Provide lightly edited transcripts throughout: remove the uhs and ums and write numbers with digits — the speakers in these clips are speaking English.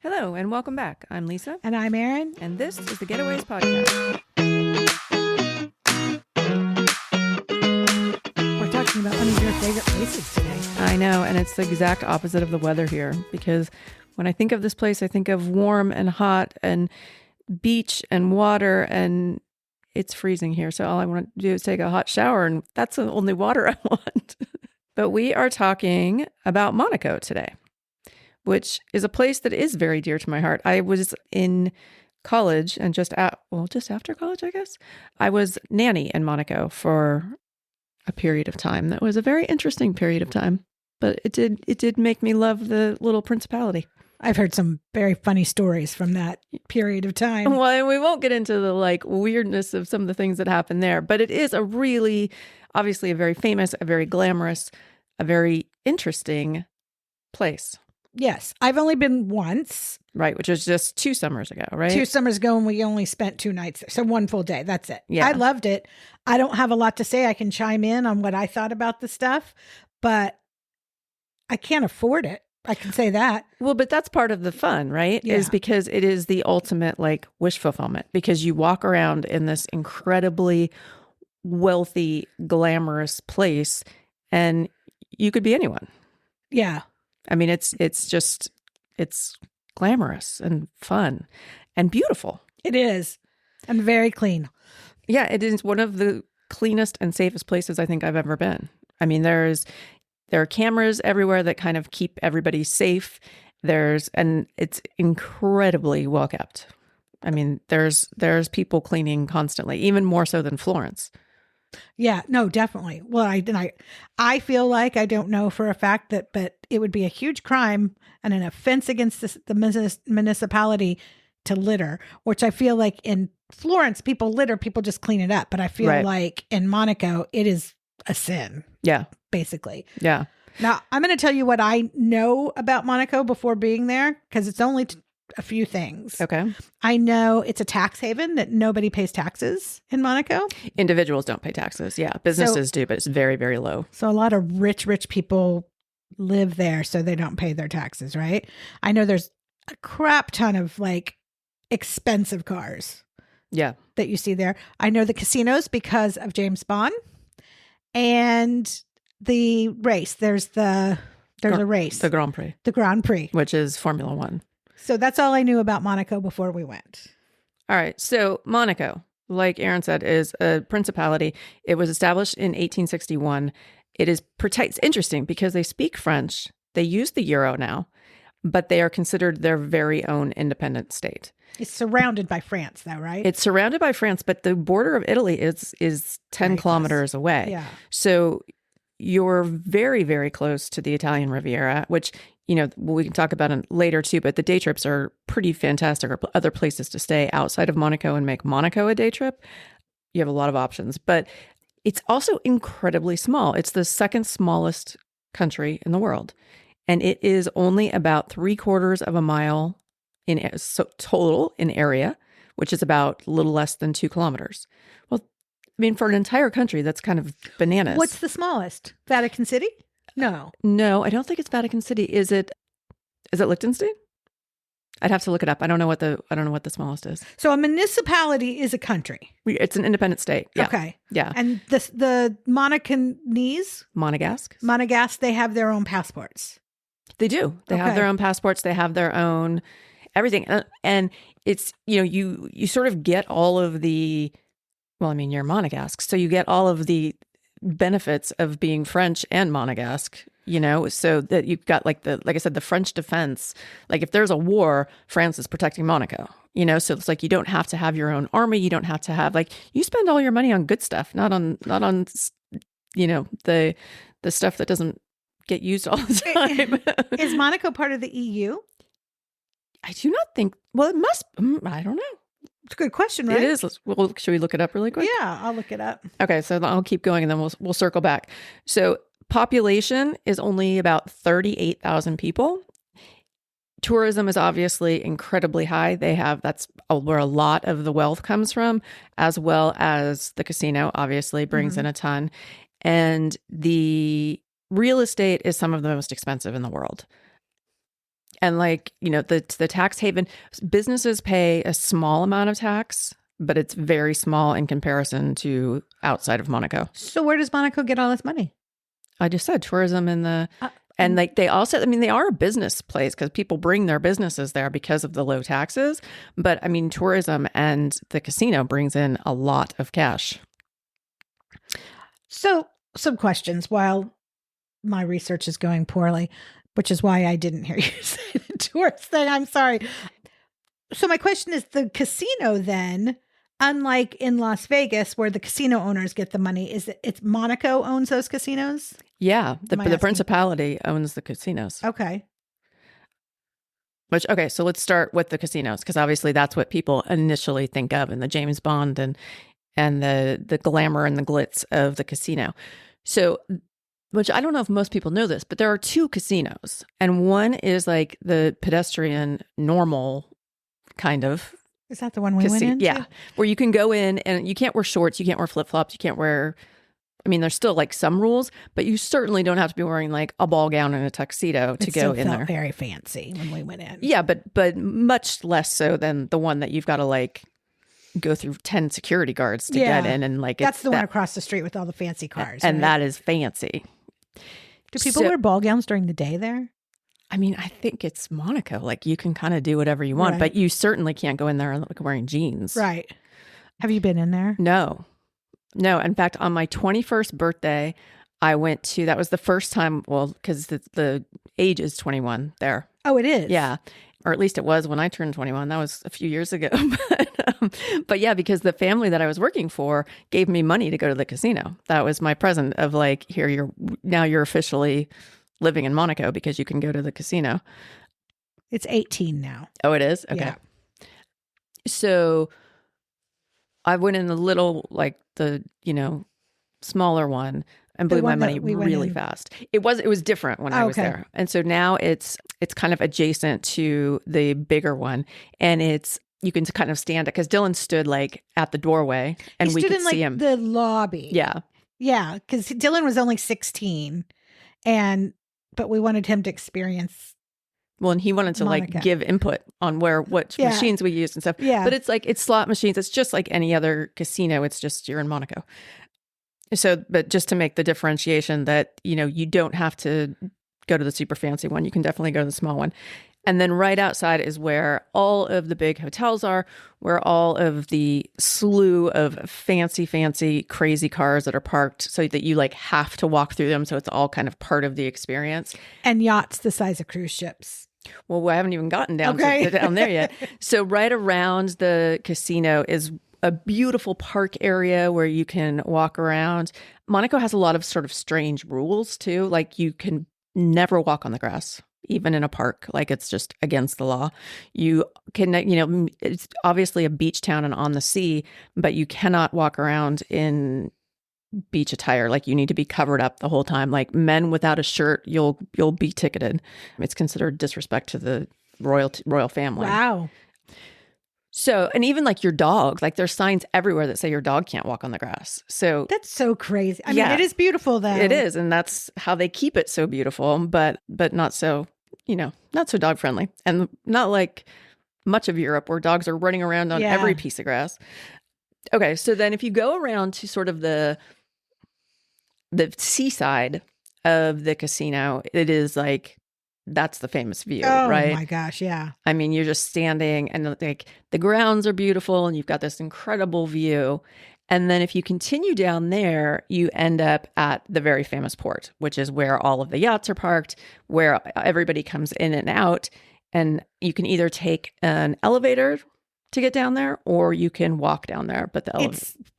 Hello and welcome back. I'm Lisa. And I'm Erin. And this is the Getawayz podcast. We're talking about one of your favorite places today. I know, and it's the exact opposite of the weather here because when I think of this place, I think of warm and hot and beach and water, and it's freezing here. So all I want to do is take a hot shower, and that's the only water I want. But we are talking about Monaco today, which is a place that is very dear to my heart. I was in college and just after college, I guess. I was nanny in Monaco for a period of time. That was a very interesting period of time, but it did make me love the little principality. I've heard some very funny stories from that period of time. Well, and we won't get into the weirdness of some of the things that happened there, but it is obviously a very famous, a very glamorous, a very interesting place. Yes. I've only been once. Right, which was just 2 summers ago, right? 2 summers ago, and we only spent 2 nights there. So 1 full day. That's it. Yeah. I loved it. I don't have a lot to say. I can chime in on what I thought about the stuff, but I can't afford it. I can say that. Well, but that's part of the fun, right? Yeah. Is because it is the ultimate wish fulfillment, because you walk around in this incredibly wealthy, glamorous place and you could be anyone. Yeah. I mean, it's glamorous and fun and beautiful. It is. And very clean. Yeah, it is one of the cleanest and safest places I think I've ever been. I mean, there are cameras everywhere that kind of keep everybody safe. And it's incredibly well kept. I mean, there's people cleaning constantly, even more so than Florence. Yeah, no, definitely. Well, I feel like, I don't know for a fact but it would be a huge crime and an offense against the municipality to litter, which I feel like in Florence, people litter, people just clean it up. But I feel like in Monaco, it is a sin. Yeah. Basically. Yeah. Now, I'm going to tell you what I know about Monaco before being there, because it's only a few things. Okay. I know it's a tax haven, that nobody pays taxes in Monaco. Individuals don't pay taxes. Yeah. Businesses do, but it's very, very low. So a lot of rich people live there, so they don't pay their taxes, right? I know there's a crap ton of expensive cars. Yeah. That you see there. I know the casinos because of James Bond. And the race. There's a race. The Grand Prix. The Grand Prix. Which is Formula One. So that's all I knew about Monaco before we went. All right. So Monaco, like Erin said, is a principality. It was established in 1861. It's interesting because they speak French. They use the euro now, but they are considered their very own independent state. It's surrounded by France, though, right? It's surrounded by France, but the border of Italy is 10 kilometers away. Yeah. So you're very, very close to the Italian Riviera, which, we can talk about it later too, but the day trips are pretty fantastic, or other places to stay outside of Monaco and make Monaco a day trip. You have a lot of options, but it's also incredibly small. It's the second smallest country in the world. And it is only about 3/4 of a mile total in area, which is about a little less than 2 kilometers. Well, I mean, for an entire country, that's kind of bananas. What's the smallest? Vatican City? No, I don't think it's Vatican City. Is it Liechtenstein? I'd have to look it up. I don't know what the smallest is. So a municipality is a country. It's an independent state. Yeah. Okay. Yeah. And the Monacanese, Monegasque, they have their own passports. They do. They have their own passports. They have their own everything. And it's, you sort of get all of the, well, I mean, you're Monegasque, so you get all of the benefits of being French and Monegasque, so that you've got like I said, the French defense. Like if there's a war, France is protecting Monaco, so it's like you don't have to have your own army. You don't have to have you spend all your money on good stuff, not on the stuff that doesn't get used all the time. Is Monaco part of the EU? I do not think. Well, it must. I don't know. It's a good question, right? It is. Well, should we look it up really quick? Yeah, I'll look it up. Okay, so I'll keep going and then we'll circle back. So population is only about 38,000 people. Tourism is obviously incredibly high. That's where a lot of the wealth comes from, as well as the casino obviously brings in a ton. And the real estate is some of the most expensive in the world. And like, the tax haven, businesses pay a small amount of tax, but it's very small in comparison to outside of Monaco. So where does Monaco get all this money? I just said tourism and like they also, I mean, they are a business place because people bring their businesses there because of the low taxes. But I mean, tourism and the casino brings in a lot of cash. So some questions while my research is going poorly, which is why I didn't hear you say the tourist thing. I'm sorry. So my question is, the casino then, unlike in Las Vegas where the casino owners get the money, it's Monaco owns those casinos? Yeah. The principality owns the casinos. Okay. Okay, so let's start with the casinos because obviously that's what people initially think of in the James Bond and the glamour and the glitz of the casino. So, which I don't know if most people know this, but there are 2 casinos, and one is like the pedestrian normal kind of. Is that the one we went into? Yeah, where you can go in and you can't wear shorts, you can't wear flip-flops, you can't wear, I mean, there's still like some rules, but you certainly don't have to be wearing like a ball gown and a tuxedo to go in there. Very fancy when we went in. Yeah, but much less so than the one that you've got to like go through 10 security guards to get in, and like that's the one across the street with all the fancy cars, and that is fancy. Do people wear ball gowns during the day there? I mean, I think it's Monaco. Like you can kind of do whatever you want, but you certainly can't go in there like wearing jeans. Right. Have you been in there? No. In fact, on my 21st birthday, I went to, that was the first time, well, because the age is 21 there. Oh, it is? Yeah. Or at least it was when I turned 21. That was a few years ago. But yeah, because the family that I was working for gave me money to go to the casino. That was my present of like, here, you're officially living in Monaco because you can go to the casino. It's 18 now. Oh, it is? Okay. Yeah. So I went in the little, like the, smaller one and blew my money really fast. It was different when I was there. And so now it's kind of adjacent to the bigger one. And you can kind of stand it because Dylan stood like at the doorway and we could see him. The lobby. Yeah. Yeah. Because Dylan was only 16 but we wanted him to experience. Well, and he wanted to Monaco. like give input on what machines we used and stuff. Yeah. But it's slot machines. It's just like any other casino. It's just you're in Monaco. So, but just to make the differentiation that, you don't have to go to the super fancy one. You can definitely go to the small one. And then right outside is where all of the big hotels are, where all of the slew of fancy, crazy cars that are parked so that you like have to walk through them. So it's all kind of part of the experience. And yachts the size of cruise ships. Well, I haven't even gotten down there yet. So right around the casino is a beautiful park area where you can walk around. Monaco has a lot of sort of strange rules too. Like you can never walk on the grass, even in a park. Like it's just against the law. You can, it's obviously a beach town and on the sea, but you cannot walk around in beach attire. Like you need to be covered up the whole time. Like men without a shirt, you'll be ticketed. It's considered disrespect to the royal family. Wow. So, and even like your dog, like there's signs everywhere that say your dog can't walk on the grass. So that's so crazy. I mean, it is beautiful though. It is. And that's how they keep it so beautiful, but not so, not so dog friendly, and not like much of Europe where dogs are running around on every piece of grass. Okay. So then if you go around to sort of the seaside of the casino, it is like, that's the famous view, right? Oh my gosh, yeah. I mean, you're just standing and like the grounds are beautiful and you've got this incredible view. And then if you continue down there, you end up at the very famous port, which is where all of the yachts are parked, where everybody comes in and out. And you can either take an elevator to get down there or you can walk down there. But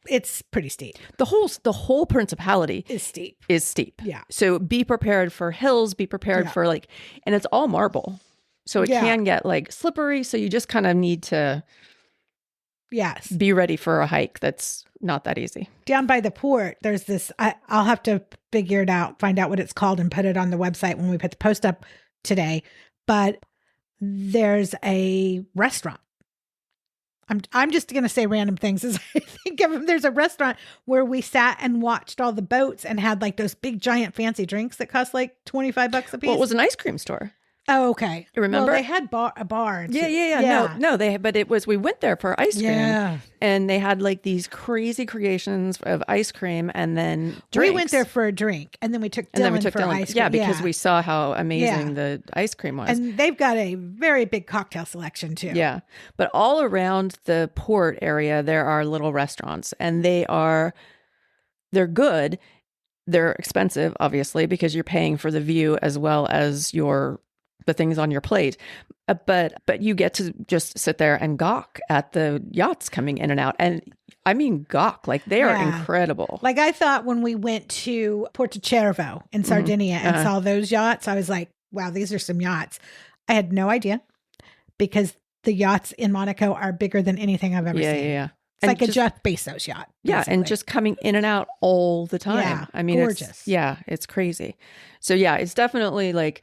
it's pretty steep. The whole principality is steep. Yeah. So be prepared for hills, be prepared for and it's all marble. So it can get like slippery. So you just kind of need to be ready for a hike that's not that easy. Down by the port, there's this, I'll have to figure it out, find out what it's called and put it on the website when we put the post up today. But there's a restaurant. I'm just going to say random things as I think of them. There's a restaurant where we sat and watched all the boats and had like those big giant fancy drinks that cost like $25 a piece. Well, it was an ice cream store. Oh, okay. Remember? Well, they had a bar. Yeah. No, we went there for ice cream. Yeah. And they had like these crazy creations of ice cream and then drinks. We went there for a drink and then we took Dylan for ice cream. Yeah, because we saw how amazing the ice cream was. And they've got a very big cocktail selection too. Yeah. But all around the port area, there are little restaurants and they're good. They're expensive, obviously, because you're paying for the view as well as the things on your plate. But you get to just sit there and gawk at the yachts coming in and out. And I mean, gawk, like they are incredible. Like I thought when we went to Porto Cervo in Sardinia and saw those yachts, I was like, wow, these are some yachts. I had no idea because the yachts in Monaco are bigger than anything I've ever seen. Yeah. It's like a Jeff Bezos yacht. Basically. Yeah, and just coming in and out all the time. Yeah, I mean, gorgeous. It's crazy. So yeah, it's definitely like,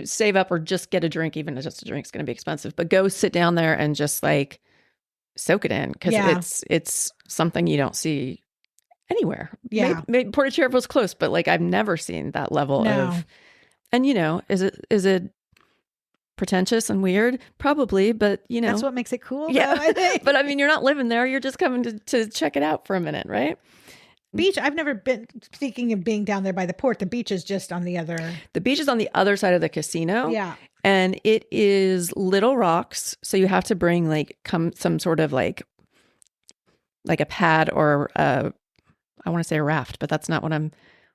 save up or just get a drink, even if just a drink's going to be expensive, but go sit down there and just like soak it in because it's something you don't see anywhere. Yeah. Maybe Porto Cervo's close, but like I've never seen that level of, and is it pretentious and weird? Probably, but that's what makes it cool. Yeah. Though, I think. But I mean, you're not living there. You're just coming to check it out for a minute, right? Beach, I've never been, speaking of being down there by the port, the beach is just on the other. The beach is on the other side of the casino. Yeah. And it is little rocks. So you have to bring like some sort of like a pad or I want to say a raft, but that's not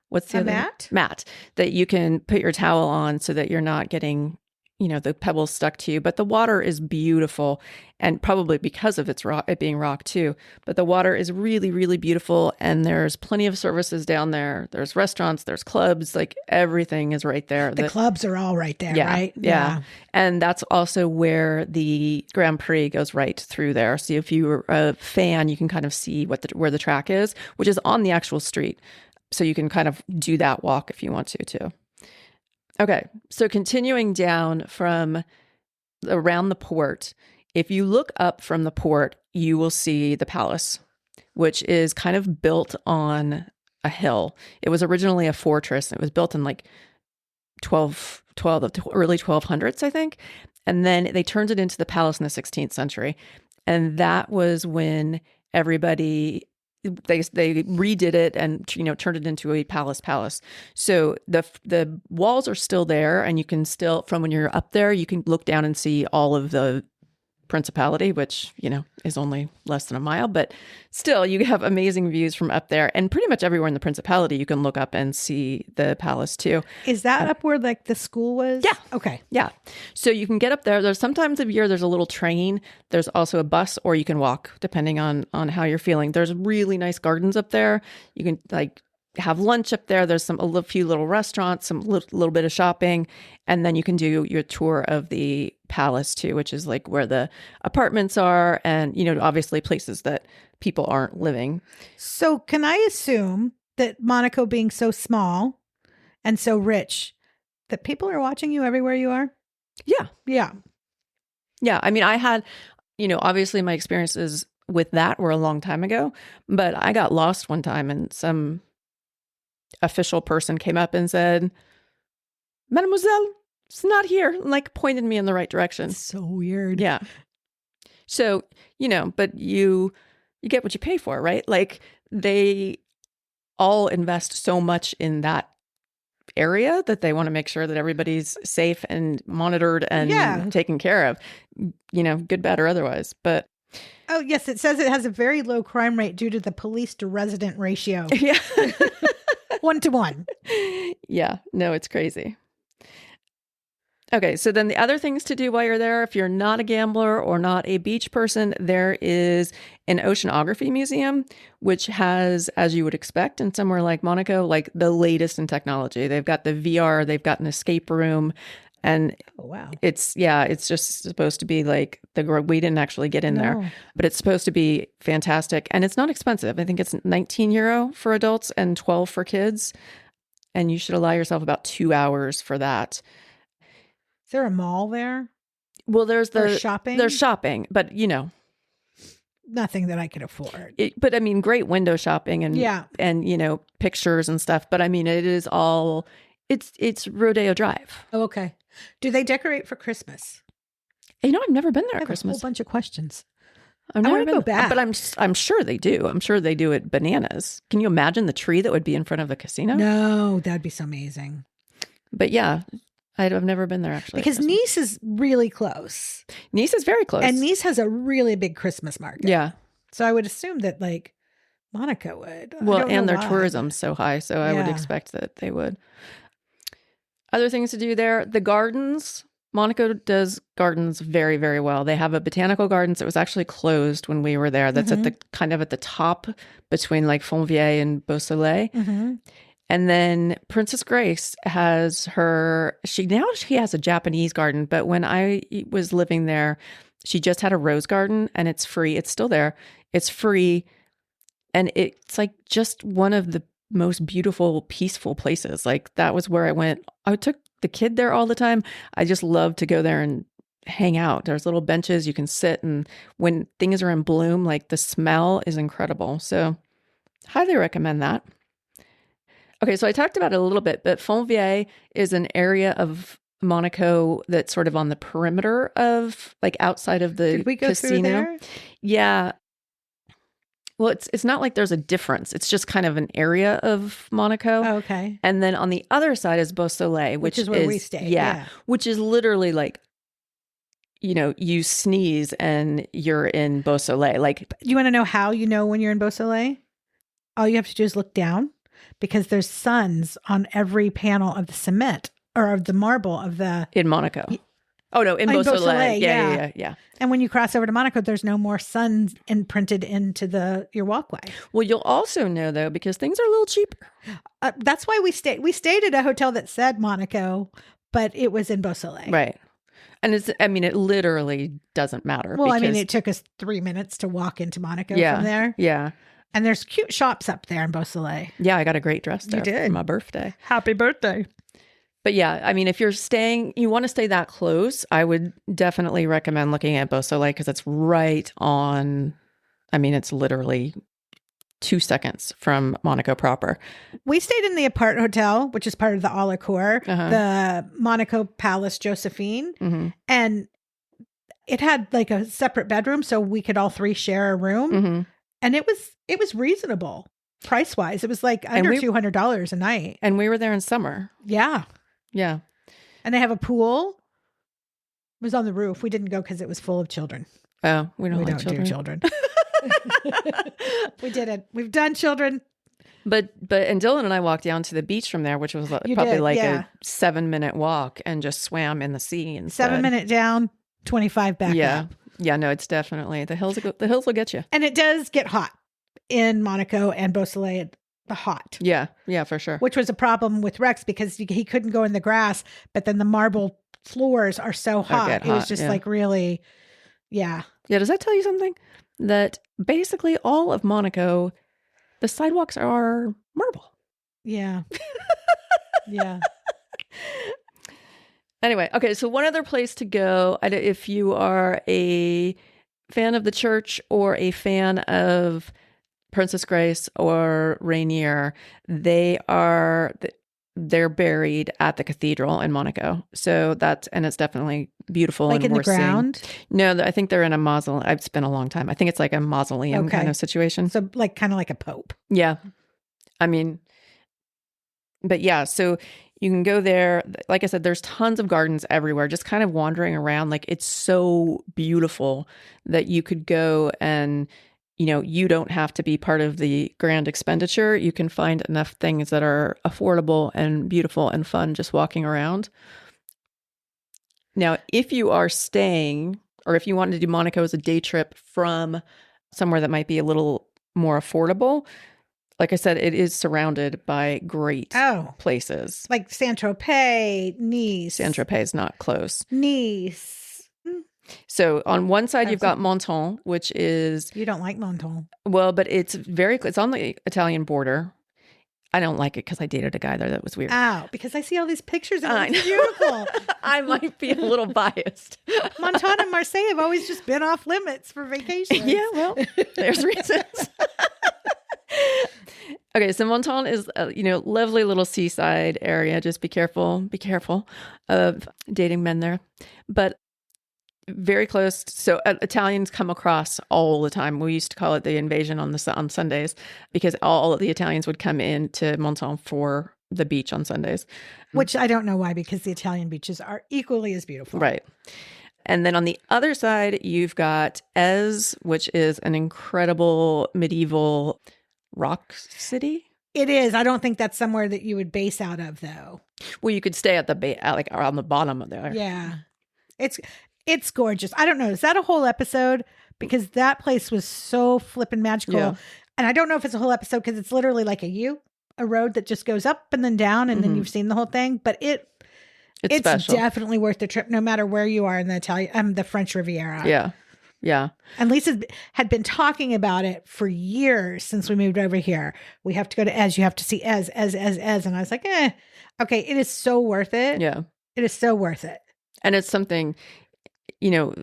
what's the other? Mat? Mat that you can put your towel on so that you're not getting the pebbles stuck to you. But the water is beautiful, and probably because of it being rock too. But the water is really, really beautiful, and there's plenty of services down there. There's restaurants, there's clubs, like everything is right there. The clubs are all right there, right? Yeah. And that's also where the Grand Prix goes right through there. So if you're a fan, you can kind of see where the track is, which is on the actual street. So you can kind of do that walk if you want to too. Okay, so continuing down from around the port, if you look up from the port, you will see the palace, which is kind of built on a hill. It was originally a fortress. It was built in like early 1200s, I think. And then they turned it into the palace in the 16th century. And that was when everybody... They redid it and turned it into a palace. So the walls are still there, and you can still, from when you're up there, you can look down and see all of the principality, which is only less than a mile, but still you have amazing views from up there. And pretty much everywhere in the principality you can look up and see the palace too. Is that up where like the school was? Yeah. Okay. Yeah. So you can get up there. There's sometimes of year there's a little train. There's also a bus, or you can walk depending on how you're feeling. There's really nice gardens up there. You can like have lunch up there. There's a few little restaurants, some little bit of shopping, and then you can do your tour of the palace too, which is like where the apartments are, and obviously places that people aren't living. So can I assume that Monaco being so small and so rich, that people are watching you everywhere you are? Yeah. I mean, I had, obviously my experiences with that were a long time ago, but I got lost one time and some official person came up and said, "Mademoiselle, it's not here," and like pointed me in the right direction. That's so weird. Yeah. So, but you get what you pay for, right? Like they all invest so much in that area that they want to make sure that everybody's safe and monitored and taken care of, good, bad, or otherwise. But oh, yes, it says it has a very low crime rate due to the police to resident ratio. Yeah. 1-to-1. Yeah, no, it's crazy. Okay, so then the other things to do while you're there, if you're not a gambler or not a beach person, there is an oceanography museum, which has, as you would expect in somewhere like Monaco, like the latest in technology. They've got the VR, they've got an escape room, and it's just supposed to be like we didn't actually get in there, but it's supposed to be fantastic, and it's not expensive. I think it's €19 for adults and 12 for kids, and you should allow yourself about 2 hours for that. Is there a mall there? Well, there's shopping. There's shopping, but nothing that I could afford. But I mean, great window shopping and pictures and stuff. But I mean, It's Rodeo Drive. Oh, okay. Do they decorate for Christmas? You know, I've never been there I at have Christmas. a whole bunch of questions. I've I never wanna been go there, back. but I'm sure they do. I'm sure they do it bananas. Can you imagine the tree that would be in front of the casino? No, that'd be so amazing. But yeah, I've never been there actually. at Because Christmas. Nice is really close. Nice is very close. And Nice has a really big Christmas market. yeah. So I would assume that like Monaco would. I Well, don't know and their why, tourism's so high, so I would Yeah. expect that they would. Other things to do there, the gardens. Monaco does gardens very, very well. They have a botanical gardens that was actually closed when we were there. That's at the kind of at the top between like Fontvieille and Beausoleil. but- Mhm. And then Princess Grace has she has a Japanese garden, but when I was living there, she just had a rose garden and it's free. It's still there. It's free. And it's like just one of the most beautiful, peaceful places. Like that was where I went. I took the kid there all the time. I just love to go there and hang out. There's little benches you can sit, and when things are in bloom, like the smell is incredible. So highly recommend that. Okay, so I talked about it a little bit, but Fontvieille is an area of Monaco that's sort of on the perimeter of like outside of the Did we go casino. through there? Yeah. Well, it's not like there's a difference. It's just kind of an area of Monaco. Oh, okay. And then on the other side is Beausoleil, which is where we stayed, yeah. which is literally like, you know, you sneeze and you're in Beausoleil. Like, You want to know how you know when you're in Beausoleil? All you have to do is look down because there's suns on every panel of the cement or of the marble of the. in Monaco. Oh, no, in In Beausoleil. Beausoleil, Yeah. And when you cross over to Monaco, there's no more sun imprinted into your walkway. Well, you'll also know, though, because things are a little cheaper. That's why we stayed. We stayed at a hotel that said Monaco, but it was in Beausoleil. Right. And it literally doesn't matter. Well, because, it took us 3 minutes to walk into Monaco Yeah. from there. Yeah. And there's cute shops up there in Beausoleil. Yeah, I got a great dress there did. for my birthday. Happy birthday. But yeah, if you want to stay that close, I would definitely recommend looking at Beausoleil because it's right on, it's literally 2 seconds from Monaco proper. We stayed in the Apart Hotel, which is part of the A La Cour, the Monaco Palace Josephine. Mm-hmm. And it had like a separate bedroom, so we could all three share a room. Mm-hmm. And it was reasonable price wise. It was like under $200 a night. And we were there in summer. Yeah. Yeah. And they have a pool. It was on the roof. We didn't go because it was full of children. Oh, we don't do children. We did it. We've done children. But Dylan and I walked down to the beach from there, which was probably a 7-minute walk, and just swam in the sea instead. 7 minute down, 25 back up. Yeah, no, it's definitely the hills will get you. And it does get hot in Monaco and Beausoleil. The hot. Yeah, for sure. Which was a problem with Rex because he couldn't go in the grass, but then the marble floors are so hot. It was just like really, yeah. Yeah, does that tell you something? That basically all of Monaco, the sidewalks are marble. Yeah. Yeah. Anyway, okay, so one other place to go, if you are a fan of the church or a fan of Princess Grace or Rainier, they're buried at the cathedral in Monaco. So it's definitely beautiful. Like and in the ground? No, I think they're in a mausoleum. It's been a long time. I think it's like a mausoleum kind of situation. So like kind of like a pope. Yeah. But yeah, so you can go there. Like I said, there's tons of gardens everywhere, just kind of wandering around. Like it's so beautiful that you could go and, you don't have to be part of the grand expenditure. You can find enough things that are affordable and beautiful and fun just walking around. Now, if you are staying, or if you wanted to do Monaco as a day trip from somewhere that might be a little more affordable, like I said, it is surrounded by great places. Like Saint-Tropez, Nice. Saint-Tropez is not close. Nice. So on one side, you've got Menton, which is... You don't like Menton. Well, but it's on the Italian border. I don't like it because I dated a guy there that was weird. Oh, because I see all these pictures and it's beautiful. I might be a little biased. Menton and Marseille have always just been off limits for vacation. Yeah, well, there's reasons. Okay, so Monton is a, lovely little seaside area. Just be careful of dating men there. But very close. So Italians come across all the time. We used to call it the invasion on Sundays because all of the Italians would come into Monton for the beach on Sundays. Which I don't know why, because the Italian beaches are equally as beautiful. Right. And then on the other side, you've got Ez, which is an incredible medieval rock city. It is. I don't think that's somewhere that you would base out of, though. Well, you could stay at like around the bottom of there. Yeah. It's gorgeous. I don't know. Is that a whole episode? Because that place was so flippin' magical. Yeah. And I don't know if it's a whole episode because it's literally like a road that just goes up and then down and then you've seen the whole thing. But it's special. Definitely worth the trip, no matter where you are in the French Riviera. Yeah. Yeah. And Lisa had been talking about it for years since we moved over here. We have to go to Ez. You have to see Ez. And I was like, okay, it is so worth it. Yeah. It is so worth it. And it's something,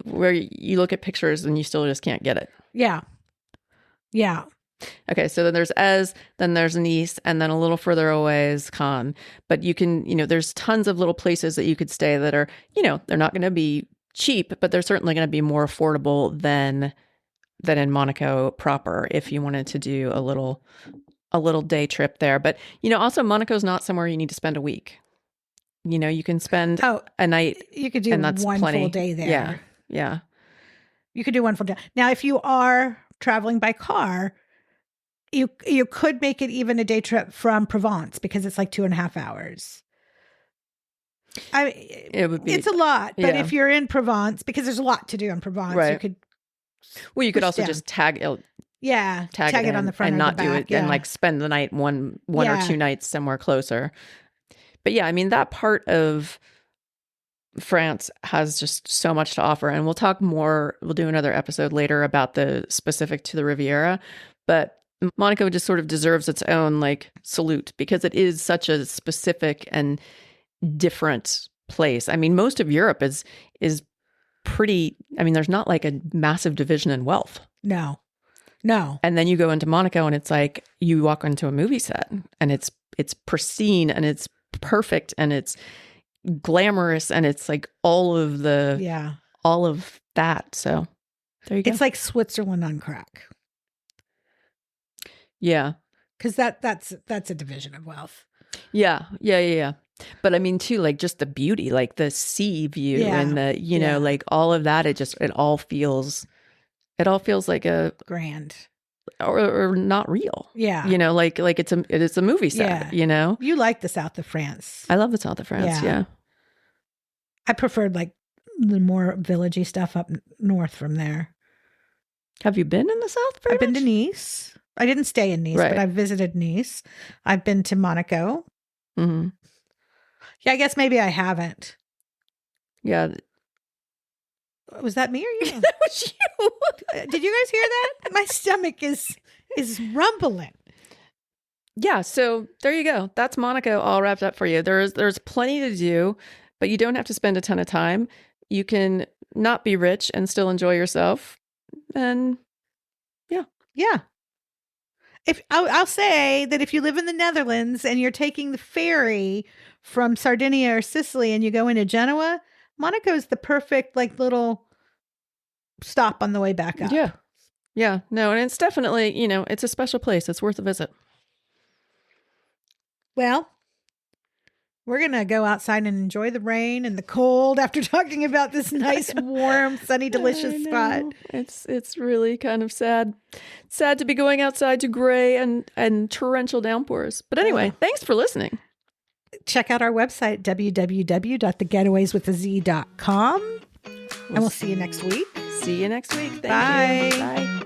where you look at pictures and you still just can't get it. Yeah. Yeah. Okay, so then there's Ez, then there's Nice, and then a little further away is Cannes. But you can, there's tons of little places that you could stay that are, they're not going to be cheap, but they're certainly going to be more affordable than in Monaco proper if you wanted to do a little day trip there. But, also Monaco's not somewhere you need to spend a week. You can spend a night. You could do and that's one plenty. Full day there. Yeah. Yeah. You could do one full day. Now, if you are traveling by car, you could make it even a day trip from Provence because it's like 2.5 hours. It would be. It's a lot, but yeah. if you're in Provence, because there's a lot to do in Provence, right. you could. Well, you could also just tag it on the front and or not the back, do it and like spend the night one or two nights somewhere closer. But yeah, I mean that part of France has just so much to offer, and we'll talk more. We'll do another episode later about the specific to the Riviera, but Monaco just sort of deserves its own like salute because it is such a specific and different place. I mean, most of Europe is pretty. I mean, there's not like a massive division in wealth. No. And then you go into Monaco, and it's like you walk into a movie set, and it's pristine, and it's perfect, and it's glamorous, and it's like all of that. So there you go. It's like Switzerland on crack. Yeah, because that's a division of wealth. Yeah. But I mean, too, like just the beauty, like the sea view, and the like all of that. It all feels like a grand or not real. Yeah, like it is a movie set. Yeah. You like the south of France? I love the south of France. Yeah. I preferred like the more villagey stuff up north from there. Have you been in the south? I've been to Nice. I didn't stay in Nice, but I've visited Nice. I've been to Monaco. Mm-hmm. Yeah, I guess maybe I haven't. Yeah. Was that me or you? That was you. Did you guys hear that? My stomach is rumbling. Yeah, so there you go. That's Monaco all wrapped up for you. There's plenty to do, but you don't have to spend a ton of time. You can not be rich and still enjoy yourself. And yeah. If I'll say that if you live in the Netherlands and you're taking the ferry from Sardinia or Sicily and you go into Genoa, Monaco is the perfect like little stop on the way back up. Yeah. No, and it's definitely, it's a special place. It's worth a visit. Well, we're going to go outside and enjoy the rain and the cold after talking about this nice, warm, sunny, delicious spot. It's really kind of sad. Sad to be going outside to gray and torrential downpours. But anyway, thanks for listening. Check out our website, www.thegetawayswithaz.com. And we'll see you next week. See you next week. Thank Bye. you. Bye.